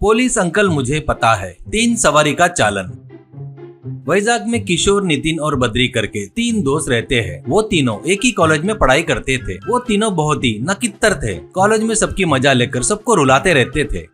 Police uncle मुझे पता है, 3 सवारी का चालन। वैजाग में किशोर, नितिन और बद्री करके 3 दोस्त रहते हैं। वो तीनों एक ही कॉलेज में पढ़ाई करते थे। वो तीनों बहुत ही नकित्तर थे। कॉलेज में सबकी मजा लेकर सबको रुलाते रहते थे।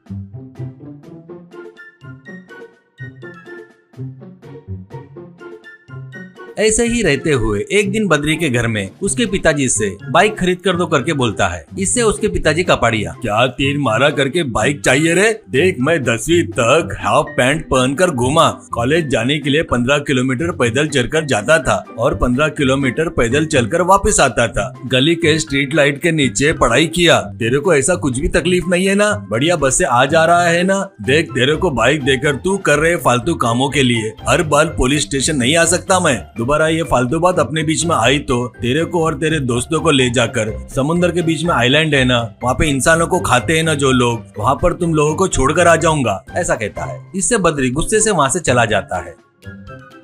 ऐसे ही रहते हुए एक दिन बद्री के घर में उसके पिताजी से बाइक खरीद कर दो करके बोलता है। इससे उसके पिताजी कपाड़िया, क्या तीर मारा करके बाइक चाहिए रे? देख, मैं 10वीं तक हाफ पैंट पहनकर घूमा। कॉलेज जाने के लिए 15 किलोमीटर पैदल चलकर जाता था और 15 किलोमीटर पैदल चलकर वापस आता था। गली के स्ट्रीट लाइट के नीचे पढ़ाई किया। तेरे को ऐसा कुछ भी तकलीफ नहीं है ना? बढ़िया बस से आ जा रहा है ना? देख, तेरे को बाइक देकर तू कर रहे फालतू कामों के लिए हर बार पुलिस स्टेशन नहीं आ सकता मैं। दोबारा ये फालतू बात अपने बीच में आई तो तेरे को और तेरे दोस्तों को ले जाकर समुद्र के बीच में आइलैंड है ना, वहाँ पे इंसानों को खाते हैं ना जो लोग, वहाँ पर तुम लोगों को छोड़कर आ जाऊंगा, ऐसा कहता है। इससे बद्री गुस्से से वहाँ से चला जाता है।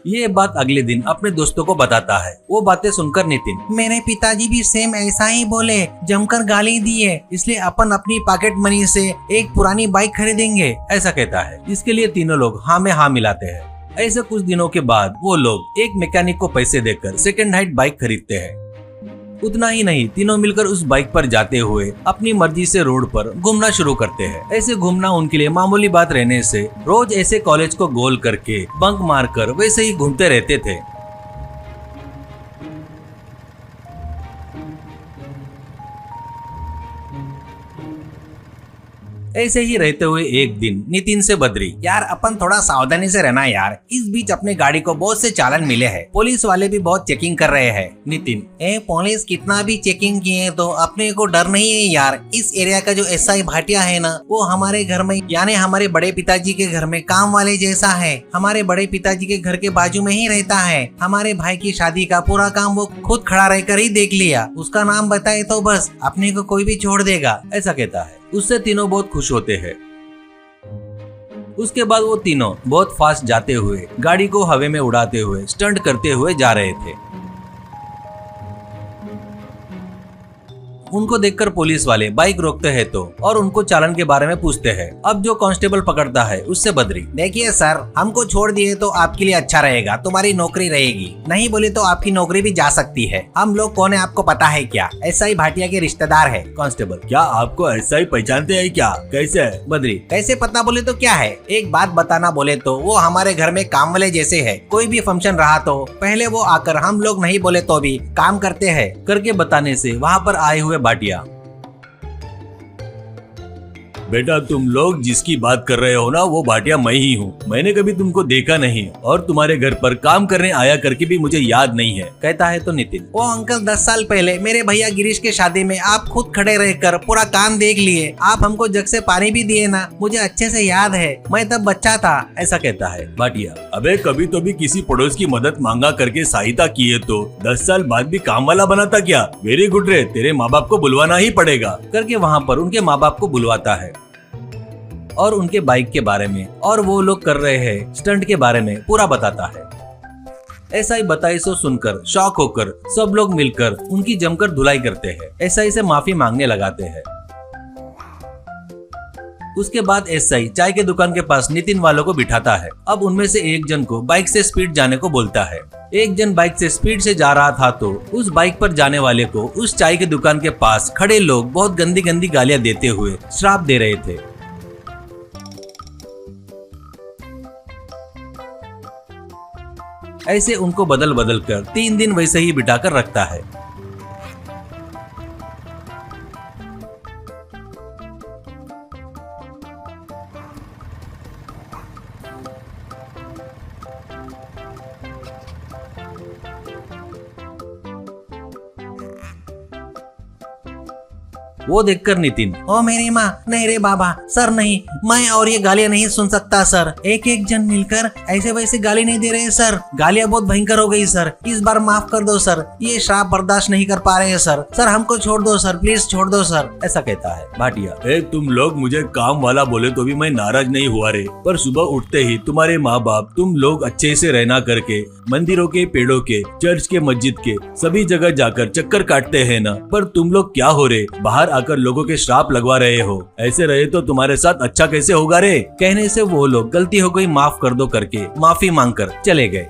ये बात अगले दिन अपने दोस्तों को बताता है। वो बातें सुनकर नितिन, मेरे पिताजी भी सेम ऐसा ही बोले, जमकर गाली दिए, इसलिए अपन अपनी पॉकेट मनी से एक पुरानी बाइक खरीदेंगे, ऐसा कहता है। इसके लिए तीनों लोग हाँ में हाँ मिलाते हैं। ऐसे कुछ दिनों के बाद वो लोग एक मैकेनिक को पैसे देकर सेकंड हैंड बाइक खरीदते हैं। उतना ही नहीं, तीनों मिलकर उस बाइक पर जाते हुए अपनी मर्जी से रोड पर घूमना शुरू करते हैं। ऐसे घूमना उनके लिए मामूली बात रहने से रोज ऐसे कॉलेज को गोल करके बंक मारकर वैसे ही घूमते रहते थे। ऐसे ही रहते हुए एक दिन नितिन से बद्री, यार अपन थोड़ा सावधानी से रहना यार, इस बीच अपने गाड़ी को बहुत से चालान मिले हैं, पुलिस वाले भी बहुत चेकिंग कर रहे हैं। नितिन, पुलिस कितना भी चेकिंग किए तो अपने को डर नहीं है यार। इस एरिया का जो एसआई भाटिया है ना, वो हमारे घर में यानी हमारे बड़े पिताजी के घर में काम वाले जैसा है। हमारे बड़े पिताजी के घर के बाजू में ही रहता है। हमारे भाई की शादी का पूरा काम वो खुद खड़ा रहकर ही देख लिया। उसका नाम बताए तो बस अपने को कोई भी छोड़ देगा, ऐसा कहता है। उससे तीनों बहुत खुश होते हैं। उसके बाद वो तीनों बहुत फास्ट जाते हुए गाड़ी को हवा में उड़ाते हुए स्टंट करते हुए जा रहे थे। उनको देखकर पुलिस वाले बाइक रोकते हैं तो और उनको चालान के बारे में पूछते हैं। अब जो कांस्टेबल पकड़ता है उससे बद्री, देखिए सर, हमको छोड़ दिए तो आपके लिए अच्छा रहेगा, तुम्हारी नौकरी रहेगी, नहीं बोले तो आपकी नौकरी भी जा सकती है। हम लोग कौन है आपको पता है क्या? एसआई भाटिया के रिश्तेदार है। कांस्टेबल, क्या आपको एसआई पहचानते हैं क्या? कैसे? बद्री, कैसे पता बोले तो क्या है, एक बात बताना बोले तो वो हमारे घर में काम वाले जैसे है। कोई भी फंक्शन रहा तो पहले वो आकर हम लोग नहीं बोले तो भी काम करते हैं, करके बताने से वहाँ पर आए हुए भाटिया, बेटा तुम लोग जिसकी बात कर रहे हो ना, वो भाटिया मैं ही हूँ। मैंने कभी तुमको देखा नहीं और तुम्हारे घर पर काम करने आया करके भी मुझे याद नहीं है, कहता है तो नितिन, वो अंकल 10 साल पहले मेरे भैया गिरीश के शादी में आप खुद खड़े रहकर पूरा काम देख लिए, आप हमको जग से पानी भी दिए ना, मुझे अच्छे से याद है, मैं तब बच्चा था, ऐसा कहता है भाटिया। अबे कभी तो भी किसी पड़ोस की मदद मांगा करके सहायता किए तो 10 साल बाद भी काम वाला बना था क्या? वेरी गुड रे, तेरे माँ बाप को बुलवाना ही पड़ेगा, करके वहाँ पर उनके माँ बाप को बुलवाता है और उनके बाइक के बारे में और वो लोग कर रहे हैं स्टंट के बारे में पूरा बताता है। ऐसा ही बताई सो सुनकर शॉक होकर सब लोग मिलकर उनकी जमकर धुलाई करते हैं। एसआई से माफी मांगने लगाते हैं। उसके बाद एसआई चाय के दुकान के पास नितिन वालों को बिठाता है। अब उनमें से एक जन को बाइक से स्पीड जाने को बोलता है। एक जन बाइक से स्पीड से जा रहा था तो उस बाइक पर जाने वाले को उस चाय के दुकान के पास खड़े लोग बहुत गंदी गंदी गालियां देते हुए श्राप दे रहे थे। ऐसे उनको बदल बदल कर 3 दिन वैसे ही बिठाकर रखता है। वो देखकर नितिन, ओ मेरी माँ, नहीं रे बाबा, सर नहीं, मैं और ये गालियाँ नहीं सुन सकता सर। एक एक जन मिलकर ऐसे वैसे गाली नहीं दे रहे सर, गालियाँ बहुत भयंकर हो गई सर, इस बार माफ कर दो सर, ये श्राप बर्दाश्त नहीं कर पा रहे हैं सर, सर हमको छोड़ दो सर, प्लीज छोड़ दो सर, ऐसा कहता है भाटिया। तुम लोग मुझे काम वाला बोले तो भी मैं नाराज नहीं हुआ रे, पर सुबह उठते ही तुम्हारे माँ बाप तुम लोग अच्छे से रहना करके मंदिरों के, पेड़ों के, चर्च के, मस्जिद के, सभी जगह जाकर चक्कर काटते हैं ना। पर तुम लोग क्या हो रे, बाहर आकर लोगों के श्राप लगवा रहे हो। ऐसे रहे तो तुम्हारे साथ अच्छा कैसे होगा रे। कहने से वो लोग गलती हो गई माफ कर दो करके माफी मांगकर चले गए।